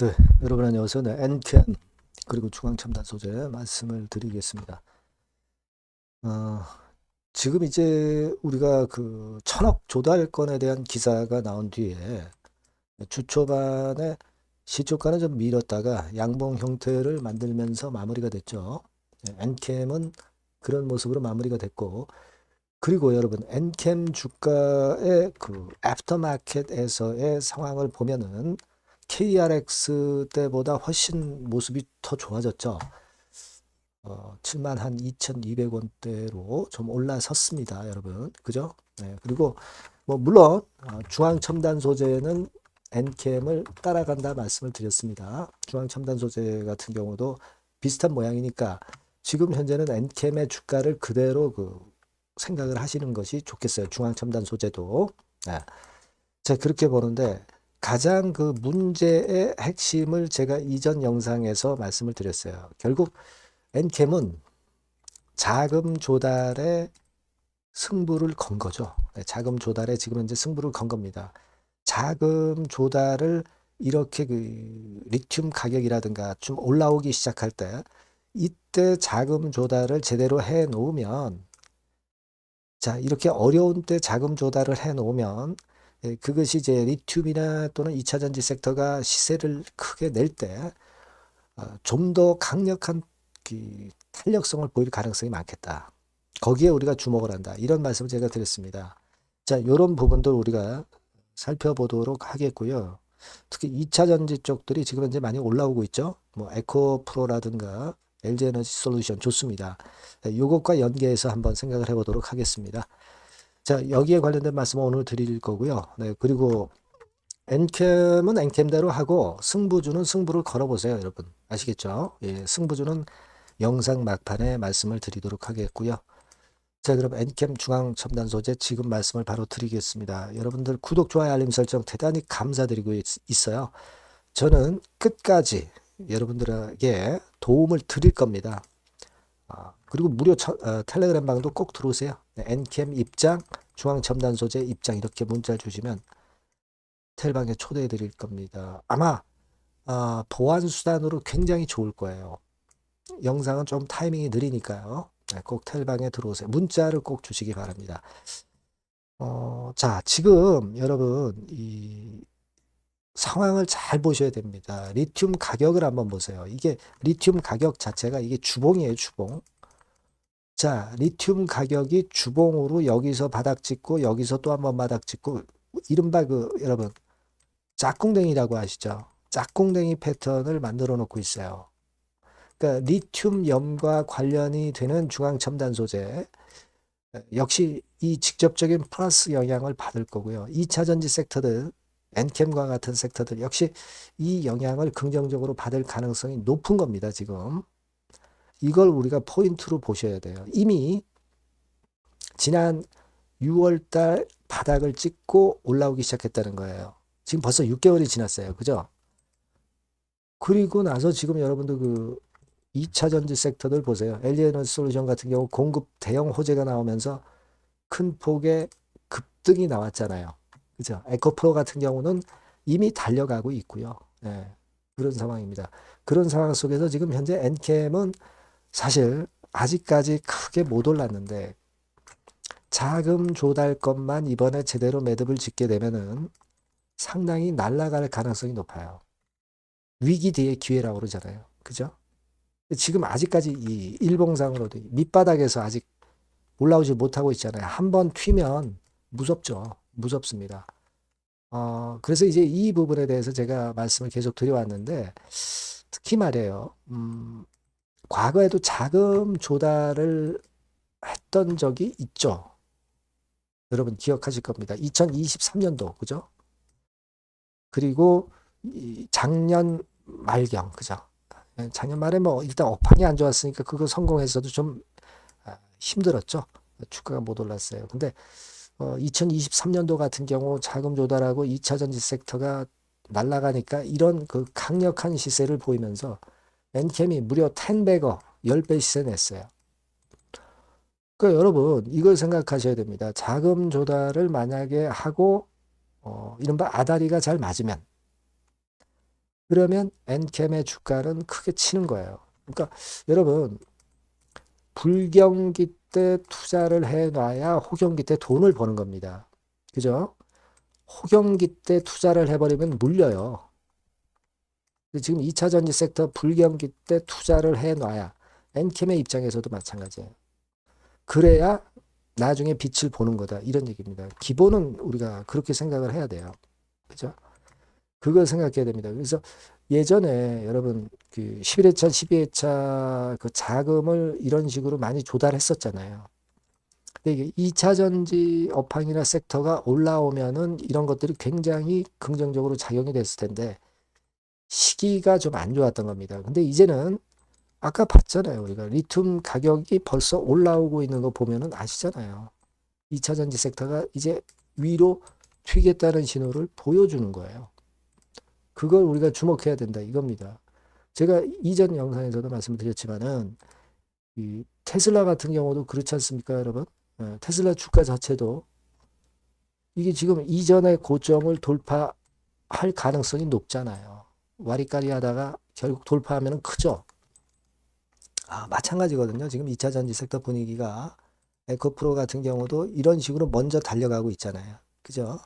네, 여러분 안녕하세요. 네, 엔캠 그리고 중앙첨단 소재 말씀을 드리겠습니다. 어, 지금 이제 우리가 그 천억 조달건에 대한 기사가 나온 뒤에 주 초반에 시초가는 좀 밀었다가 양봉 형태를 만들면서 마무리가 됐죠. 엔캠은 그런 모습으로 마무리가 됐고, 그리고 여러분 엔캠 주가의 그 애프터마켓에서의 상황을 보면은 KRX 때보다 훨씬 모습이 더 좋아졌죠. 7만 한 2,200원대로 좀 올라섰습니다, 여러분. 그죠? 네, 그리고 뭐 물론 중앙첨단 소재는 엔캠을 따라간다 말씀을 드렸습니다. 중앙첨단 소재 같은 경우도 비슷한 모양이니까 지금 현재는 엔캠의 주가를 그대로 그 생각을 하시는 것이 좋겠어요. 중앙첨단 소재도. 네. 제가 그렇게 보는데 가장 그 문제의 핵심을 제가 이전 영상에서 말씀을 드렸어요. 결국 엔캠은 자금 조달에 승부를 건 거죠. 네, 자금 조달에 지금 현재 승부를 건 겁니다. 자금 조달을 이렇게 그 리튬 가격이라든가 좀 올라오기 시작할 때 이때 자금 조달을 제대로 해 놓으면, 자, 이렇게 어려운 때 자금 조달을 해 놓으면 그것이 이제 리튬이나 또는 2차 전지 섹터가 시세를 크게 낼 때 좀 더 강력한 그 탄력성을 보일 가능성이 많겠다. 거기에 우리가 주목을 한다. 이런 말씀을 제가 드렸습니다. 자, 이런 부분들 우리가 살펴보도록 하겠고요. 특히 2차 전지 쪽들이 지금 현재 많이 올라오고 있죠. 뭐 에코프로라든가 LG에너지 솔루션 좋습니다. 이것과 연계해서 한번 생각을 해보도록 하겠습니다. 자, 여기에 관련된 말씀을 오늘 드릴 거고요. 네, 그리고 엔캠은 엔캠대로 하고 승부주는 승부를 걸어보세요, 여러분. 아시겠죠? 예, 승부주는 영상 막판에 말씀을 드리도록 하겠고요. 자, 그럼 엔캠 중앙 첨단 소재 지금 말씀을 바로 드리겠습니다. 여러분들 구독, 좋아요, 알림 설정 대단히 감사드리고 있어요. 저는 끝까지 여러분들에게 도움을 드릴 겁니다. 그리고 무료 텔레그램 방도 꼭 들어오세요. 네, 엔캠 입장, 중앙 첨단 소재 입장 이렇게 문자 주시면 텔방에 초대해 드릴 겁니다. 아마 보안 수단으로 굉장히 좋을 거예요. 영상은 좀 타이밍이 느리니까요. 네, 꼭 텔방에 들어오세요. 문자를 꼭 주시기 바랍니다. 자, 지금 여러분 이 상황을 잘 보셔야 됩니다. 리튬 가격을 한번 보세요. 이게 리튬 가격 자체가 이게 주봉이에요, 주봉. 자, 리튬 가격이 주봉으로 여기서 바닥 찍고 여기서 또 한번 바닥 찍고 이른바 그 여러분 짝꿍댕이라고 아시죠? 짝꿍댕이 패턴을 만들어 놓고 있어요. 그러니까 리튬염과 관련이 되는 중앙첨단 소재 역시 이 직접적인 플러스 영향을 받을 거고요. 2차 전지 섹터들, 엔캠과 같은 섹터들 역시 이 영향을 긍정적으로 받을 가능성이 높은 겁니다, 지금. 이걸 우리가 포인트로 보셔야 돼요. 이미 지난 6월 달 바닥을 찍고 올라오기 시작했다는 거예요. 지금 벌써 6개월이 지났어요. 그죠? 그리고 나서 지금 여러분들 그 2차 전지 섹터들 보세요. LG에너지 솔루션 같은 경우 공급 대형 호재가 나오면서 큰 폭의 급등이 나왔잖아요. 그죠? 에코프로 같은 경우는 이미 달려가고 있고요. 네, 그런 상황입니다. 그런 상황 속에서 지금 현재 엔캠은 사실 아직까지 크게 못 올랐는데 자금 조달건만 이번에 제대로 매듭을 짓게 되면은 상당히 날아갈 가능성이 높아요. 위기 뒤에 기회라고 그러잖아요. 그죠? 지금 아직까지 이 일봉상으로도 밑바닥에서 아직 올라오지 못하고 있잖아요. 한번 튀면 무섭죠. 무섭습니다. 그래서 이제 이 부분에 대해서 제가 말씀을 계속 드려왔는데, 특히 말이에요. 과거에도 자금 조달을 했던 적이 있죠. 여러분 기억하실 겁니다. 2023년도, 그죠? 그리고 작년 말경, 그죠? 작년 말에 뭐 일단 업황이 안 좋았으니까 그거 성공해서도 좀 힘들었죠. 주가가 못 올랐어요. 근데 2023년도 같은 경우 자금 조달하고 2차 전지 섹터가 날아가니까 이런 그 강력한 시세를 보이면서 엔캠이 무려 10배거 10배 시세 냈어요. 그러니까 여러분 이걸 생각하셔야 됩니다. 자금 조달을 만약에 하고 이른바 아다리가 잘 맞으면 그러면 엔캠의 주가는 크게 치는 거예요. 그러니까 여러분 불경기 때 투자를 해놔야 호경기 때 돈을 버는 겁니다. 그죠? 호경기 때 투자를 해버리면 물려요. 지금 2차 전지 섹터 불경기 때 투자를 해놔야 엔캠의 입장에서도 마찬가지예요. 그래야 나중에 빛을 보는 거다. 이런 얘기입니다. 기본은 우리가 그렇게 생각을 해야 돼요. 그죠? 그걸 생각해야 됩니다. 그래서 예전에 여러분 그 11회차, 12회차 그 자금을 이런 식으로 많이 조달했었잖아요. 근데 이게 2차 전지 업황이나 섹터가 올라오면은 이런 것들이 굉장히 긍정적으로 작용이 됐을 텐데 시기가 좀 안 좋았던 겁니다. 근데 이제는 아까 봤잖아요. 우리가 리튬 가격이 벌써 올라오고 있는 거 보면은 아시잖아요. 2차 전지 섹터가 이제 위로 튀겠다는 신호를 보여주는 거예요. 그걸 우리가 주목해야 된다 이겁니다. 제가 이전 영상에서도 말씀드렸지만은 이 테슬라 같은 경우도 그렇지 않습니까, 여러분? 테슬라 주가 자체도 이게 지금 이전의 고점을 돌파할 가능성이 높잖아요. 와리까리 하다가 결국 돌파하면 크죠. 마찬가지거든요. 지금 2차 전지 섹터 분위기가 에코프로 같은 경우도 이런 식으로 먼저 달려가고 있잖아요. 그죠?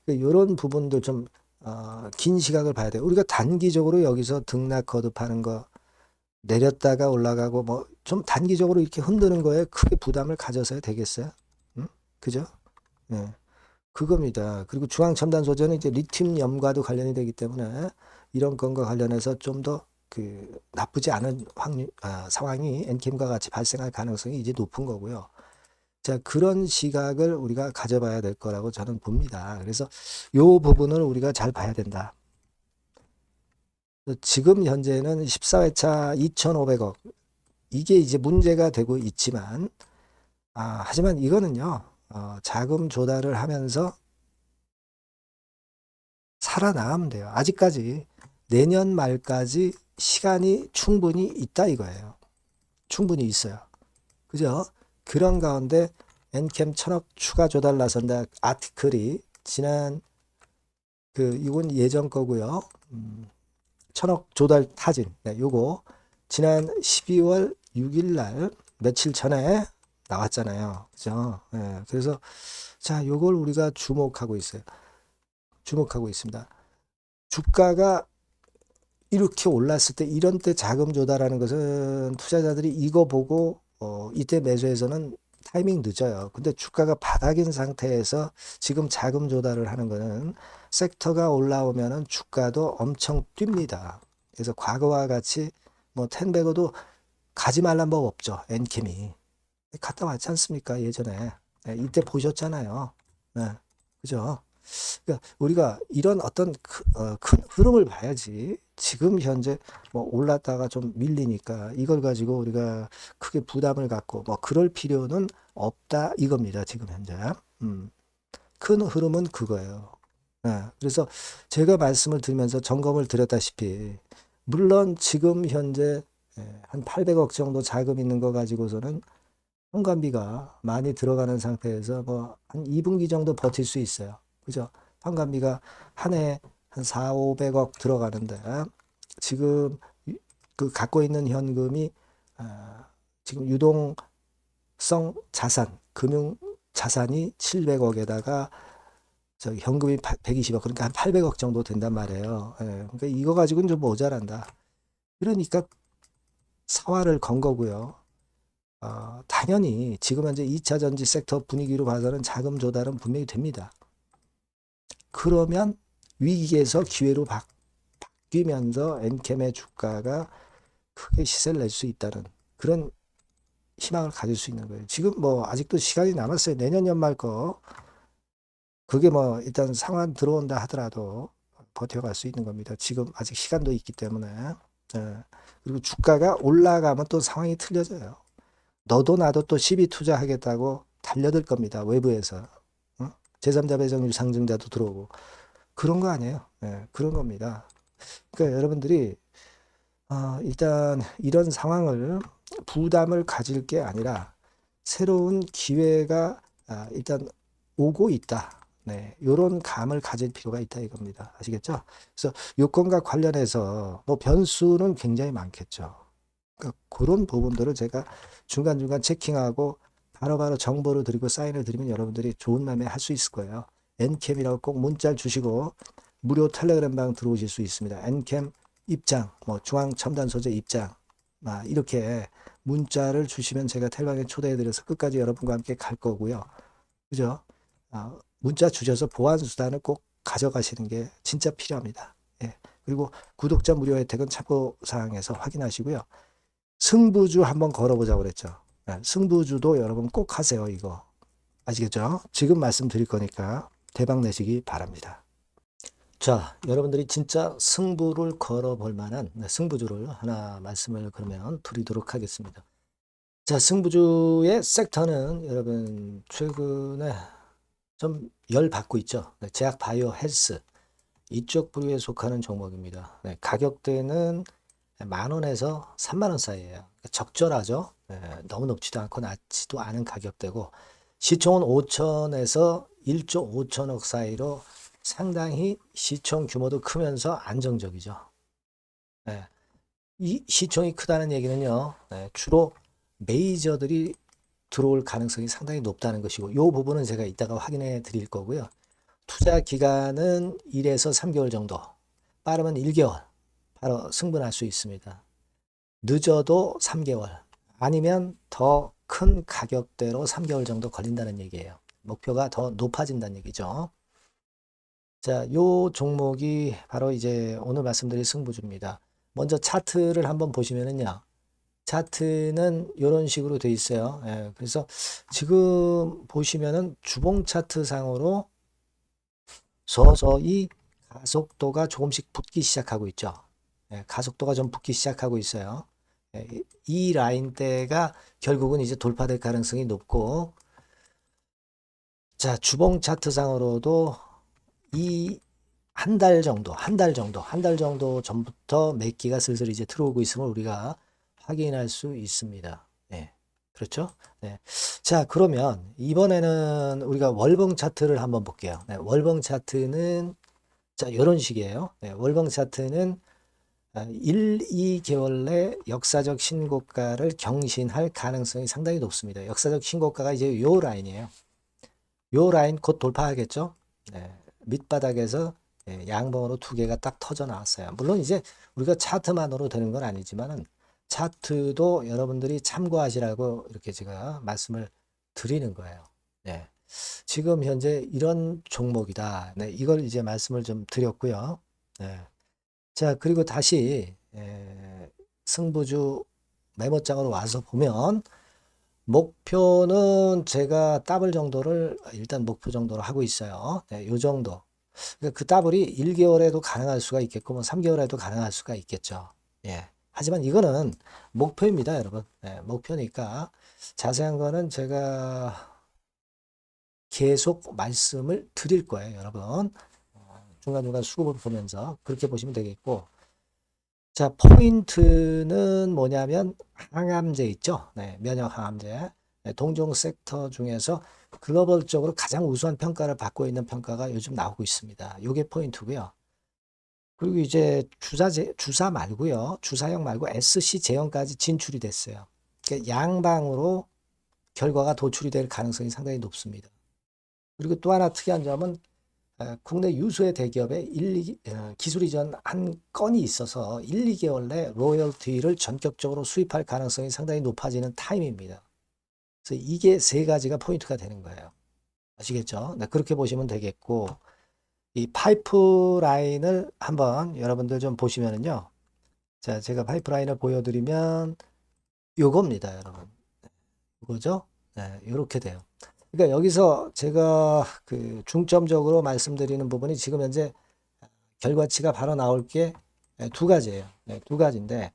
이런 부분들 좀 긴 시각을 봐야 돼요. 우리가 단기적으로 여기서 등락 거듭하는 거 내렸다가 올라가고 뭐 좀 단기적으로 이렇게 흔드는 거에 크게 부담을 가져서야 되겠어요? 응? 그죠? 예. 그겁니다. 그리고 중앙첨단 소재는 이제 리튬염과도 관련이 되기 때문에 이런 건과 관련해서 좀 더 그 나쁘지 않은 상황이 엔캠과 같이 발생할 가능성이 이제 높은 거고요. 자, 그런 시각을 우리가 가져봐야 될 거라고 저는 봅니다. 그래서 요 부분을 우리가 잘 봐야 된다. 지금 현재는 14회차 2,500억 이게 이제 문제가 되고 있지만 하지만 이거는요. 자금 조달을 하면서 살아나가면 돼요. 아직까지 내년 말까지 시간이 충분히 있다 이거예요. 충분히 있어요. 그죠? 그런 가운데 엔캠 1,000억 추가 조달 나선다 아티클이 지난 이건 예전 거고요. 1,000억 조달 타진. 네, 요거 지난 12월 6일 날 며칠 전에 나왔잖아요. 그죠? 네, 그래서 자, 요걸 우리가 주목하고 있어요. 주목하고 있습니다. 주가가 이렇게 올랐을 때 이런 때 자금 조달하는 것은 투자자들이 이거 보고 이때 매수해서는 타이밍 늦어요. 근데 주가가 바닥인 상태에서 지금 자금 조달을 하는 거는 섹터가 올라오면은 주가도 엄청 뜁니다. 그래서 과거와 같이 뭐 텐베거도 가지 말란 법 없죠. 엔캠이 갔다 왔지 않습니까? 예전에 이때 보셨잖아요. 네, 그죠? 그러니까 우리가 이런 어떤 큰 흐름을 봐야지. 지금 현재 뭐 올랐다가 좀 밀리니까 이걸 가지고 우리가 크게 부담을 갖고 뭐 그럴 필요는 없다 이겁니다. 지금 현재. 음, 큰 흐름은 그거예요. 그래서 제가 말씀을 드리면서 점검을 드렸다시피 물론 지금 현재 한 800억 정도 자금 있는 거 가지고서는 현관비가 많이 들어가는 상태에서 뭐 한 2분기 정도 버틸 수 있어요. 그죠? 현관비가 한 해 한 4, 500억 들어가는데 지금 그 갖고 있는 현금이 지금 유동성 자산, 금융 자산이 700억에다가 현금이 120억, 그러니까 한 800억 정도 된단 말이에요. 그러니까 이거 가지고는 좀 모자란다. 그러니까 사활을 건 거고요. 당연히 지금 현재 2차 전지 섹터 분위기로 봐서는 자금 조달은 분명히 됩니다. 그러면 위기에서 기회로 바뀌면서 엔캠의 주가가 크게 시세를 낼 수 있다는 그런 희망을 가질 수 있는 거예요. 지금 뭐 아직도 시간이 남았어요. 내년 연말 거 그게 뭐 일단 상환 들어온다 하더라도 버텨갈 수 있는 겁니다. 지금 아직 시간도 있기 때문에. 그리고 주가가 올라가면 또 상황이 틀려져요. 너도 나도 또 시비 투자하겠다고 달려들 겁니다. 외부에서. 제3자 배정 유상증자도 들어오고. 그런 거 아니에요. 그런 겁니다. 그러니까 여러분들이 일단 이런 상황을 부담을 가질 게 아니라 새로운 기회가 일단 오고 있다. 네, 요런 감을 가질 필요가 있다 이겁니다. 아시겠죠? 그래서 요건과 관련해서 뭐 변수는 굉장히 많겠죠. 그러니까 그런 부분들을 제가 중간중간 체킹하고 바로바로 정보를 드리고 사인을 드리면 여러분들이 좋은 매매 할 수 있을 거예요. 엔캠이라고 꼭 문자를 주시고 무료 텔레그램 방 들어오실 수 있습니다. 엔캠 입장, 뭐 중앙 첨단 소재 입장, 이렇게 문자를 주시면 제가 텔레그램에 초대해드려서 끝까지 여러분과 함께 갈 거고요. 그죠? 문자 주셔서 보안 수단을 꼭 가져가시는 게 진짜 필요합니다. 예. 그리고 구독자 무료 혜택은 참고 사항에서 확인하시고요. 승부주 한번 걸어보자고 그랬죠. 예. 승부주도 여러분 꼭 하세요, 이거. 아시겠죠? 지금 말씀드릴 거니까 대박 내시기 바랍니다. 자, 여러분들이 진짜 승부를 걸어볼 만한 승부주를 하나 말씀을 그러면 드리도록 하겠습니다. 자, 승부주의 섹터는 여러분 최근에 좀 열 받고 있죠. 네, 제약 바이오 헬스 이쪽 부류에 속하는 종목입니다. 네, 가격대는 10,000원에서 30,000원 사이에요. 그러니까 적절하죠. 네, 너무 높지도 않고 낮지도 않은 가격대고 시총은 5천에서 1조 5천억 사이로 상당히 시총 규모도 크면서 안정적이죠. 네, 이 시총이 크다는 얘기는요. 네, 주로 메이저들이 들어올 가능성이 상당히 높다는 것이고 이 부분은 제가 이따가 확인해 드릴 거고요. 투자 기간은 1에서 3개월 정도, 빠르면 1개월 바로 승분할 수 있습니다. 늦어도 3개월, 아니면 더 큰 가격대로 3개월 정도 걸린다는 얘기예요. 목표가 더 높아진다는 얘기죠. 자, 요 종목이 바로 이제 오늘 말씀드릴 승부주입니다. 먼저 차트를 한번 보시면은요. 차트는 이런 식으로 돼 있어요. 예, 그래서 지금 보시면은 주봉 차트 상으로 서서히 가속도가 조금씩 붙기 시작하고 있죠. 예, 가속도가 좀 붙기 시작하고 있어요. 예, 이 라인대가 결국은 이제 돌파될 가능성이 높고, 자, 주봉 차트 상으로도 이 한 달 정도 전부터 매기가 슬슬 이제 들어오고 있음을 우리가 확인할 수 있습니다. 네. 그렇죠? 네. 자, 그러면 이번에는 우리가 월봉 차트를 한번 볼게요. 네, 월봉 차트는 자, 이런 식이에요. 네, 월봉 차트는 1, 2개월 내 역사적 신고가를 경신할 가능성이 상당히 높습니다. 역사적 신고가가 이제 요 라인이에요. 요 라인 곧 돌파하겠죠? 네, 밑바닥에서 양봉으로 두 개가 딱 터져 나왔어요. 물론 이제 우리가 차트만으로 되는 건 아니지만은 차트도 여러분들이 참고하시라고 이렇게 제가 말씀을 드리는 거예요. 네. 지금 현재 이런 종목이다. 네, 이걸 이제 말씀을 좀 드렸고요. 네. 자, 그리고 다시 승부주 메모장으로 와서 보면 목표는 제가 더블 정도를 일단 목표 정도로 하고 있어요. 네, 요 정도. 그러니까 그 더블이 1개월에도 가능할 수가 있겠고 뭐 3개월에도 가능할 수가 있겠죠. 예. 하지만 이거는 목표입니다, 여러분. 네, 목표니까 자세한 거는 제가 계속 말씀을 드릴 거예요, 여러분. 중간중간 수급을 보면서 그렇게 보시면 되겠고. 자, 포인트는 뭐냐면 항암제 있죠? 네, 면역 항암제. 네, 동종 섹터 중에서 글로벌적으로 가장 우수한 평가를 받고 있는 평가가 요즘 나오고 있습니다. 요게 포인트고요. 그리고 이제 주사 말고요. 주사형 말고 SC 제형까지 진출이 됐어요. 그러니까 양방으로 결과가 도출이 될 가능성이 상당히 높습니다. 그리고 또 하나 특이한 점은 국내 유수의 대기업에 기술 이전 한 건이 있어서 1, 2개월 내 로열티를 전격적으로 수입할 가능성이 상당히 높아지는 타임입니다. 그래서 이게 세 가지가 포인트가 되는 거예요. 아시겠죠? 네, 그렇게 보시면 되겠고, 이 파이프라인을 한번 여러분들 좀 보시면은요. 자, 제가 파이프라인을 보여드리면 요겁니다, 여러분. 이거죠? 네, 이렇게 돼요. 그러니까 여기서 제가 그 중점적으로 말씀드리는 부분이 지금 현재 결과치가 바로 나올 게 두 가지예요. 네, 두 가지인데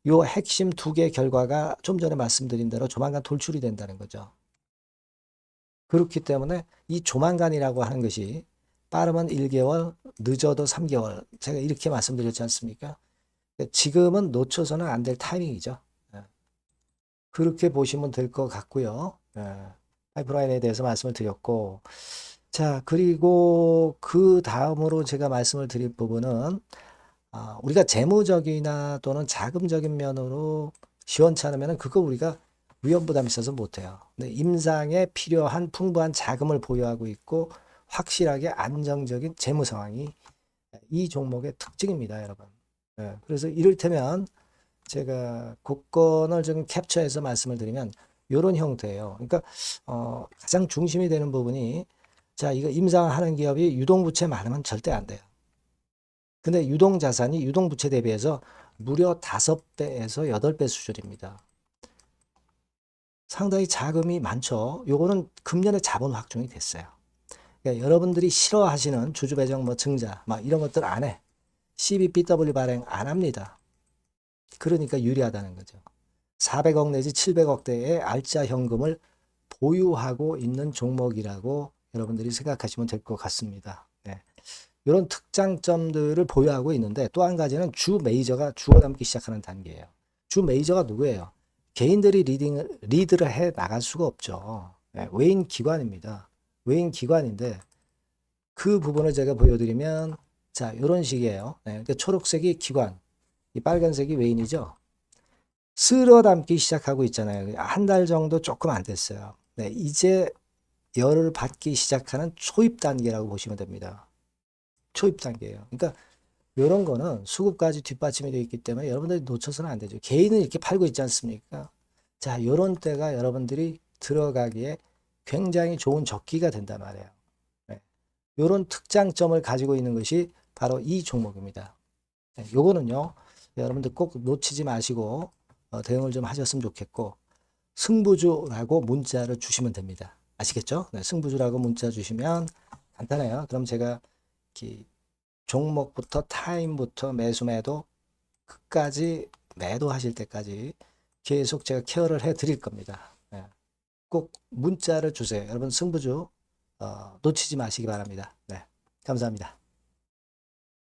요 핵심 두 개 결과가 좀 전에 말씀드린 대로 조만간 돌출이 된다는 거죠. 그렇기 때문에 이 조만간이라고 하는 것이 빠르면 1개월, 늦어도 3개월. 제가 이렇게 말씀드렸지 않습니까? 지금은 놓쳐서는 안 될 타이밍이죠. 네. 그렇게 보시면 될 것 같고요. 파이프라인에 대해서 말씀을 드렸고, 자, 그리고 그 다음으로 제가 말씀을 드릴 부분은 우리가 재무적이나 또는 자금적인 면으로 시원찮으면 그거 우리가 위험 부담이 있어서 못해요. 근데 임상에 필요한 풍부한 자금을 보유하고 있고 확실하게 안정적인 재무 상황이 이 종목의 특징입니다, 여러분. 예, 그래서 이를테면 제가 국권을 좀 캡처해서 말씀을 드리면 이런 형태예요. 그러니까 가장 중심이 되는 부분이 자, 이거 임상하는 기업이 유동부채 많으면 절대 안 돼요. 근데 유동자산이 유동부채 대비해서 무려 5배에서 8배 수준입니다. 상당히 자금이 많죠. 요거는 금년에 자본 확충이 됐어요. 그러니까 여러분들이 싫어하시는 주주배정 뭐 증자 막 이런 것들 안 해. CBBW 발행 안 합니다. 그러니까 유리하다는 거죠. 400억 내지 700억대의 알짜 현금을 보유하고 있는 종목이라고 여러분들이 생각하시면 될 것 같습니다. 네. 이런 특장점들을 보유하고 있는데 또 한 가지는 주 메이저가 주워담기 시작하는 단계예요. 주 메이저가 누구예요? 개인들이 리드를 해 나갈 수가 없죠. 네, 외인 기관입니다. 외인 기관인데 그 부분을 제가 보여드리면 자 이런 식이에요. 네, 그러니까 초록색이 기관, 이 빨간색이 외인이죠. 쓸어 담기 시작하고 있잖아요. 한 달 정도 조금 안 됐어요. 네, 이제 열을 받기 시작하는 초입 단계라고 보시면 됩니다. 초입 단계예요. 그러니까 이런 거는 수급까지 뒷받침이 되어 있기 때문에 여러분들이 놓쳐서는 안 되죠. 개인은 이렇게 팔고 있지 않습니까? 자, 이런 때가 여러분들이 들어가기에 굉장히 좋은 적기가 된단 말이에요. 네. 이런 특장점을 가지고 있는 것이 바로 이 종목입니다. 네, 요거는요, 여러분들 꼭 놓치지 마시고 대응을 좀 하셨으면 좋겠고, 승부주라고 문자를 주시면 됩니다. 아시겠죠? 네, 승부주라고 문자 주시면 간단해요. 그럼 제가 이렇게 종목부터 타임부터 매수 매도 끝까지 매도하실 때까지 계속 제가 케어를 해 드릴 겁니다. 네, 꼭 문자를 주세요. 여러분 승부주 놓치지 마시기 바랍니다. 네, 감사합니다.